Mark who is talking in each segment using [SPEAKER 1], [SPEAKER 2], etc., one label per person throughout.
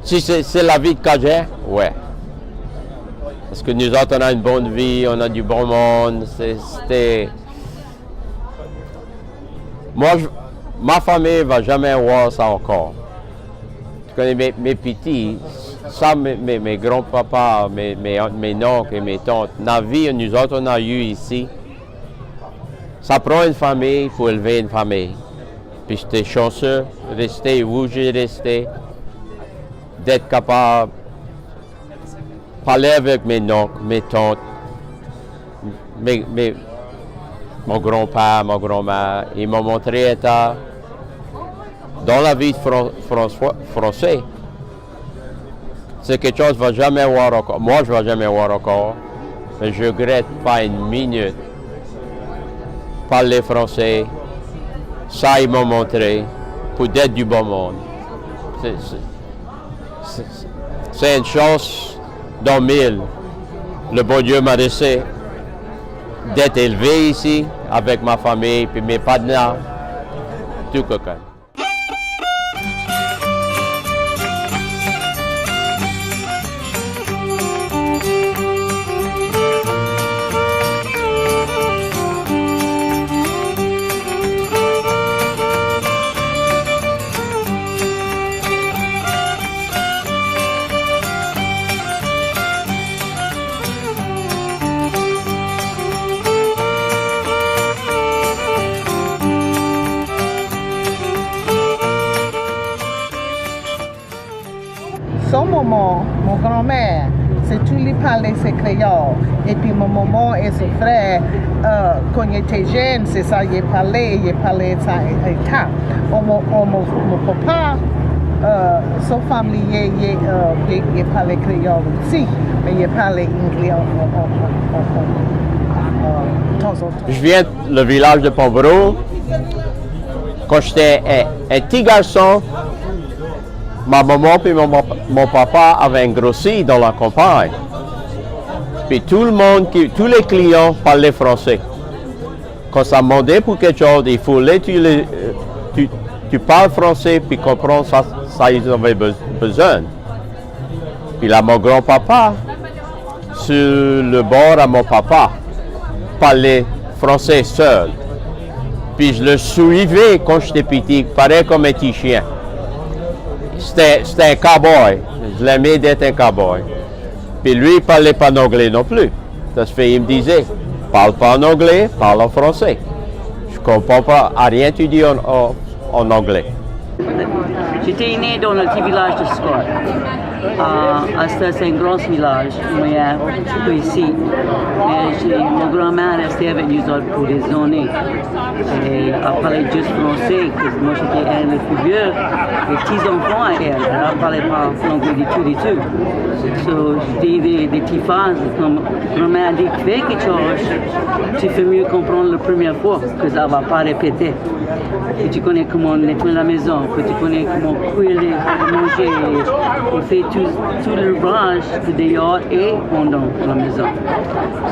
[SPEAKER 1] Si c'est la vie de Cajun, ouais. Parce que nous autres, on a une bonne vie, on a du bon monde. C'était... Moi, ma famille ne va jamais voir ça encore. Tu connais mes petits, ça, mes grands-papas, mes oncles et mes tantes, la vie que nous autres, on a eu ici, ça prend une famille pour élever une famille. Puis j'étais chanceux de rester où j'ai resté, d'être capable de parler avec mes oncles, mes tantes, mon grand-père, ma grand-mère. Ils m'ont montré état dans la vie française. C'est quelque chose que je ne vais jamais voir encore. Moi, je ne vais jamais voir encore. Mais je ne regrette pas une minute parler français. Ça, ils m'ont montré pour être du bon monde. C'est une chance dans 1000. Le bon Dieu m'a laissé d'être élevé ici avec ma famille et mes partenaires. Tout coquin.
[SPEAKER 2] Son maman, mon grand-mère, c'est tout lui parlait c'est créole. Et puis mon maman et son frère, quand il était jeune, c'est ça, il parlait ça et ça. Mon papa, son famille, il parlait créole aussi, mais il parlait anglais de temps en temps.
[SPEAKER 1] Je viens du village de Pombro. Quand j'étais un petit garçon, ma maman et mon papa avaient grossi dans la campagne. Puis tout le monde, tous les clients parlaient français. Quand ça demandait pour quelque chose, il fallait tu parles français puis comprends ça ils avaient besoin. Puis là, mon grand-papa, sur le bord à mon papa, parlait français seul. Puis je le suivais quand j'étais petit, pareil comme un petit chien. C'était un cowboy. Je l'aimais d'être un cowboy. Puis lui, il ne parlait pas en anglais non plus. Ça se fait, il me disait, parle pas en anglais, parle en français. Je ne comprends pas à rien tu dis en anglais.
[SPEAKER 3] J'étais né dans le petit village de Scott. C'est un grand village, mais ici. Mon grand-mère restait avec nous autres pour des années. Et elle parlait juste français, parce que moi j'étais un des plus vieux. Les petits-enfants à elle ne parlaient pas anglais du tout. So, j'étais des petites phases, comme grand-mère a dit, fais quelque chose, tu fais mieux comprendre la première fois, que ça ne va pas répéter. Et tu connais comment nettoyer la maison, que tu connais comment cuire, manger, on fait tout le l'ouvrage de dehors et pendant la maison.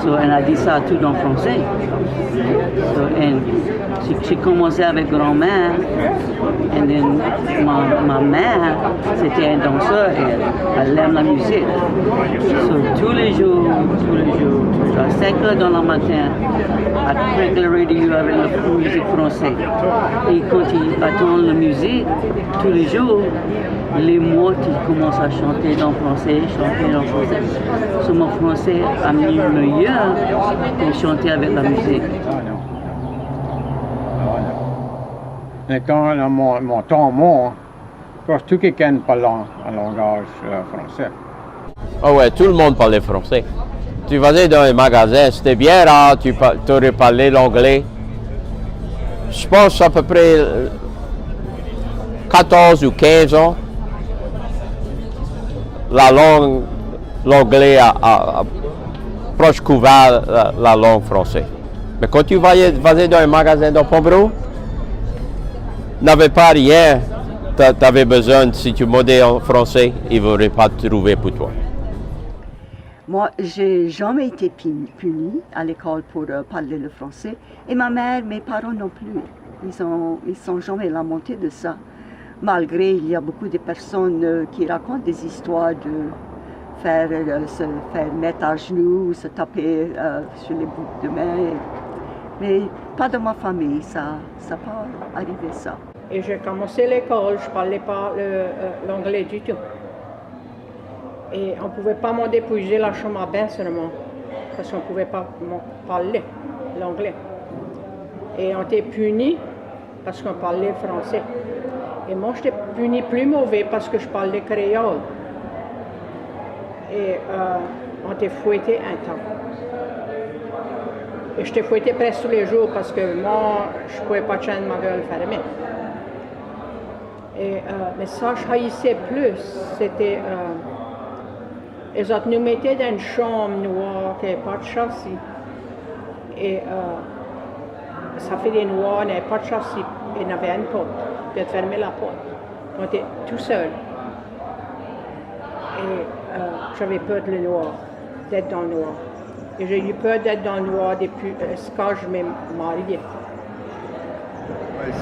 [SPEAKER 3] So, elle a dit ça tout en français. So, j'ai commencé avec grand-mère, et then ma mère, c'était un danseur, elle aime la musique. So, tous les jours, à 5 heures dans le matin, avec la radio, avec la musique française. Et quand il attend la musique, tous les jours, les mots, ils commencent à chanter dans le français, So, mon français a mis meilleur que chanter avec la musique.
[SPEAKER 4] Dans mon temps, moi, parce que tout quelqu'un parle en langage français.
[SPEAKER 1] Ah ouais, tout le monde parlait français. Tu vas dans un magasin, c'était bien rare, tu aurais parlé l'anglais. Je pense à peu près 14 ou 15 ans. L'anglais a proche couvert la langue française. Mais quand tu vas dans un magasin dans Pombro, n'avait pas rien, tu avais besoin, si tu demandais en français, ils ne voudraient pas trouver pour toi.
[SPEAKER 5] Moi, j'ai jamais été punie à l'école pour parler le français. Et ma mère, mes parents non plus. Ils sont jamais lamentés de ça. malgré il y a beaucoup de personnes qui racontent des histoires de se faire mettre à genoux, se taper sur les bouts de main. Mais pas de ma famille, ça n'a pas arrivé ça.
[SPEAKER 6] Et j'ai commencé l'école, je ne parlais pas l'anglais du tout. Et on ne pouvait pas m'en dépouiller la chambre à bain seulement, parce qu'on ne pouvait pas parler l'anglais. Et on était punis parce qu'on parlait français. Et moi, j'étais puni plus mauvais parce que je parlais créole. Et on était fouetté un temps. Et j'étais fouetté presque tous les jours parce que moi, je ne pouvais pas tenir ma gueule fermée. Mais ça, je haïssais plus. C'était... ils nous mettaient dans une chambre noire qui n'avait pas de châssis. Et ça fait des noirs, il n'y avait pas de châssis. Il y avait une porte. Puis on fermait la porte. On était tout seul. Et j'avais peur de le noir, d'être dans le noir. Et j'ai eu peur d'être dans le noir depuis quand je m'ai mariée.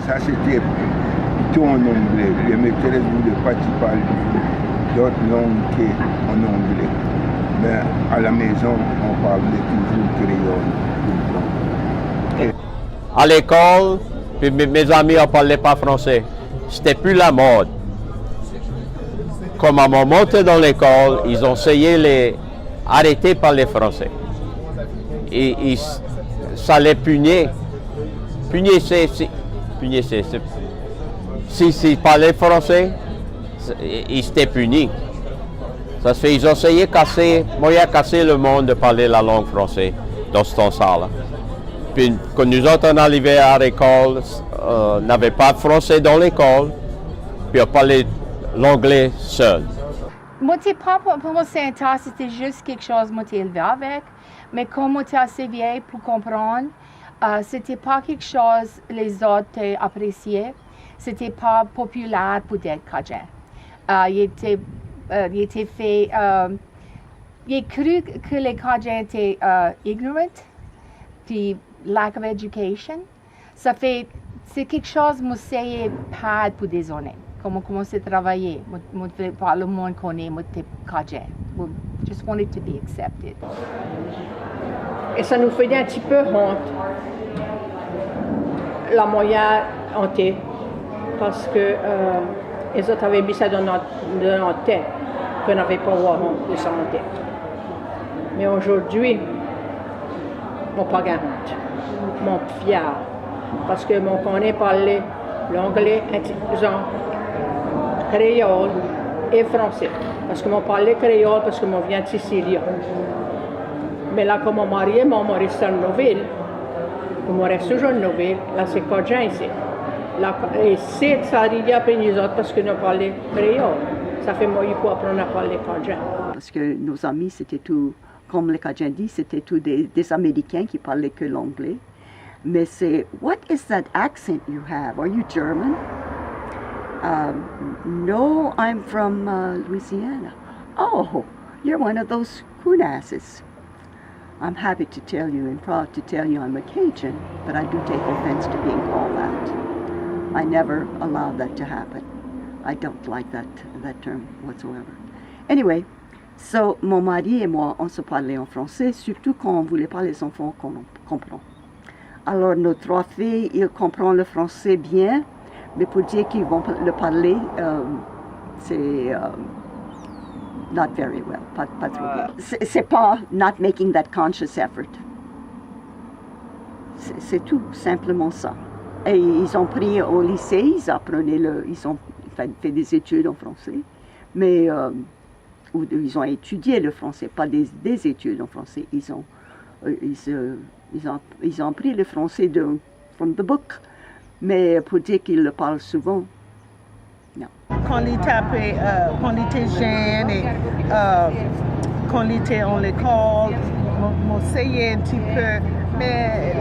[SPEAKER 7] Ça, c'était plutôt en anglais. Les maîtresses ne voulaient pas que tu parles d'autres langues qu'en anglais. Mais à la maison, on parlait toujours créole.
[SPEAKER 1] À l'école, puis mes amis ne parlaient pas français. C'était plus la mode. Quand maman montait dans l'école, ils ont essayé de les arrêter par les Français. Et ça les punissait. S'ils parlaient français, ils étaient punis. Ça fait, ils ont essayé de casser le monde de parler la langue française dans ce temps-là. Puis quand nous autres on arrivés à l'école, on n'avait pas de français dans l'école, puis on parlait l'anglais seul.
[SPEAKER 8] Moi, pour moi, c'était juste quelque chose que j'étais élevé avec, mais comme j'étais assez vieille pour comprendre, c'était pas quelque chose que les autres appréciaient, c'était pas populaire pour être cajun. Il était fait, il a cru que les Cajuns étaient ignorant, puis lack of education. Ça fait, c'est quelque chose que je n'essayais pas pour des années. Quand on commençait à travailler, pas le monde connaît, moi j'étais Cajun. Just wanted to be accepted.
[SPEAKER 6] Et ça nous faisait un petit peu honte. La moyenne honte, parce que les autres avaient mis ça dans notre tête, qu'on n'avait pas honte de ça en tête. Mais aujourd'hui, on n'a pas de honte. Mon fier, parce que mon connaît parler l'anglais intelligent, créole et français. Parce que mon parlait créole parce que moi viens de Sicile. Mais là, comme mon mari m'a resté en Nouvelle, comme on reste toujours en Nouvelle, là c'est Cajun ici. Et c'est ça arrive après nous autres parce que nous parlons créole. Ça fait moi il faut apprendre à parler Cajun.
[SPEAKER 5] Parce que nos amis, c'était tout, comme les Cajuns disent, c'était tous des Américains qui parlaient que l'anglais. Mais c'est, what is that accent you have? Are you German? No, I'm from Louisiana. Oh, you're one of those coonasses. I'm happy to tell you and proud to tell you I'm a Cajun, but I do take offense to being called that. I never allowed that to happen. I don't like that term whatsoever. Anyway, so mon mari et moi, on se parlait en français, surtout quand on voulait pas les enfants comprennent. Alors nos trois filles, ils comprennent le français bien, mais pour dire qu'ils vont le parler, c'est not very well, pas trop bien. C'est pas not making that conscious effort. C'est tout simplement ça. Et ils ont pris au lycée, ils ont fait des études en français, mais ils ont étudié le français, pas des études en français. Ils ont pris le français from the book, mais pour dire qu'ils le parlent souvent, non.
[SPEAKER 2] Quand il était jeune et quand il était en l'école, m'essayait un petit peu, mais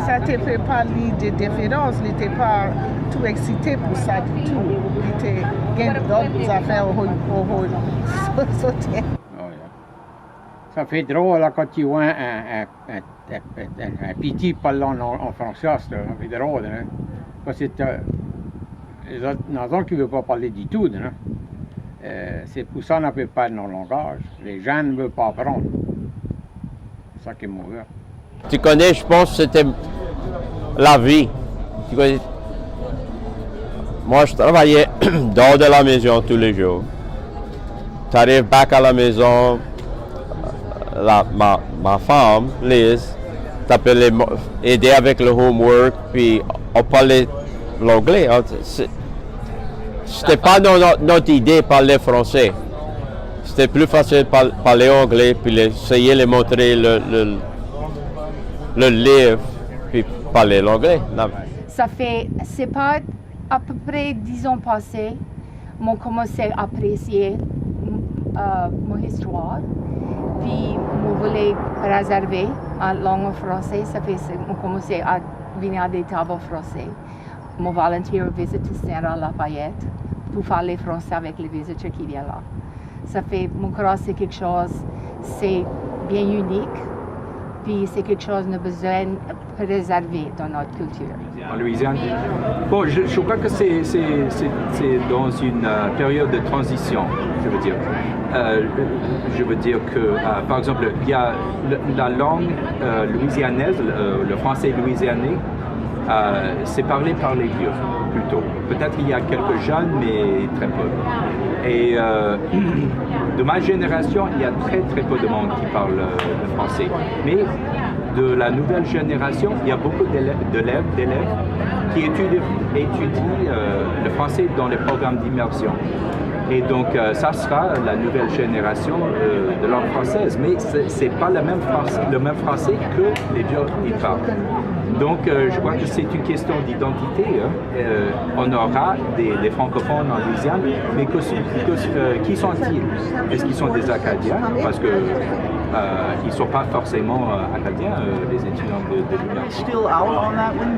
[SPEAKER 2] ça ne te fait pas de différence, il n'était pas tout excité pour ça du tout. Il était gain d'autres affaires au sauter.
[SPEAKER 4] Ça fait drôle là, quand tu vois un petit parlant en français, ça fait drôle. Hein? Parce que les autres qui ne veulent pas parler du tout, hein. C'est pour ça qu'on ne peut pas nos langages. Les gens ne veulent pas apprendre. C'est ça qui est mauvais.
[SPEAKER 1] Tu connais, je pense que c'était la vie. Tu connais. Moi, je travaillais dehors de la maison tous les jours. Tu arrives back à la maison, ma femme, Liz, t'appelait aider avec le homework, puis on parlait l'anglais. C'était pas notre idée de parler français. C'était plus facile de parler anglais, puis essayer de montrer le livre, puis parler l'anglais.
[SPEAKER 8] C'est pas à peu près 10 ans passés, j'ai commencé à apprécier mon histoire, puis je voulais réserver en langue française. Ça fait j'ai commencé à venir à des tables françaises. Mon volontaire visite à Lafayette pour parler français avec les visiteurs qui viennent là. Ça fait, mon crois, c'est quelque chose, c'est bien unique, puis c'est quelque chose qu'on a besoin de préserver dans notre culture.
[SPEAKER 9] En Louisiane. Bon, je crois que c'est dans une période de transition, je veux dire. Je veux dire que, par exemple, il y a la langue louisianaise, le français louisianais, c'est parlé par les vieux, plutôt. Peut-être il y a quelques jeunes, mais très peu. Et de ma génération, il y a très peu de monde qui parle le français. Mais de la nouvelle génération, il y a beaucoup d'élèves qui étudient le français dans les programmes d'immersion. Et donc, ça sera la nouvelle génération de langue française. Mais ce n'est pas le même français que les vieux y parlent. Donc, je crois que c'est une question d'identité. On aura des francophones en Louisiane, mais qui sont-ils? Est-ce qu'ils sont des Acadiens? Parce que ils ne sont pas forcément acadiens, les étudiants de l'université.
[SPEAKER 10] Still out on that one.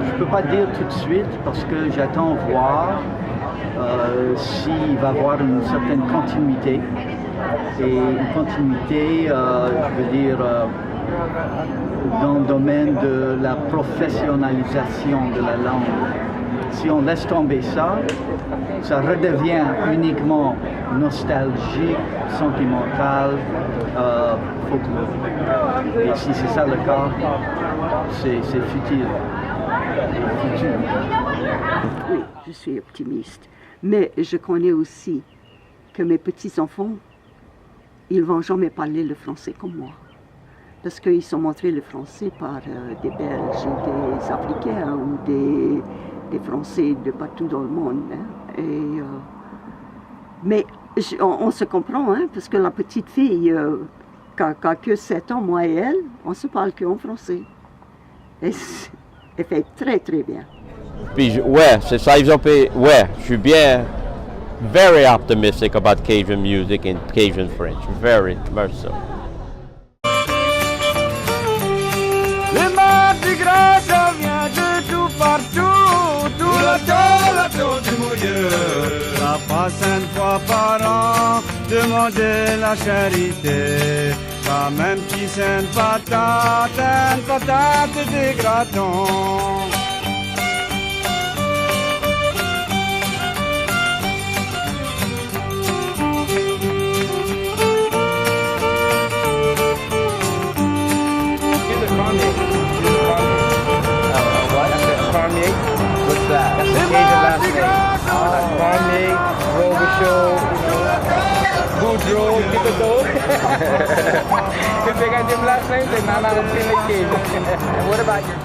[SPEAKER 10] Je ne peux pas dire tout de suite parce que j'attends voir s'il va y avoir une certaine continuité. Et une continuité, je veux dire, dans le domaine de la professionnalisation de la langue. Si on laisse tomber ça, ça redevient uniquement nostalgique, sentimental, folklore. Et si c'est ça le cas, c'est futile.
[SPEAKER 5] Oui, je suis optimiste. Mais je connais aussi que mes petits-enfants, ils ne vont jamais parler le français comme moi. Parce qu'ils sont montrés le français par des Belges ou des Africains ou des Français de partout dans le monde. Hein. Et, mais on se comprend, hein, parce que la petite fille, qui a que 7 ans, moi et elle, on se parle qu'en français. Et elle fait très bien.
[SPEAKER 1] Puis, ouais, c'est ça, je suis bien, very optimistic about Cajun music and Cajun French, very so.
[SPEAKER 11] Le Mardi Gras, ça vient de tout partout, tout le tour du mouilleux. Ça passe une fois par an, demander la charité. Quand même qui c'est une patate de graton.
[SPEAKER 12] What's that? That's the Cajun last name. Farmier, Robichaud, Boudreau, Kipado. If they got them last names, they're not on the Cajun. And what about your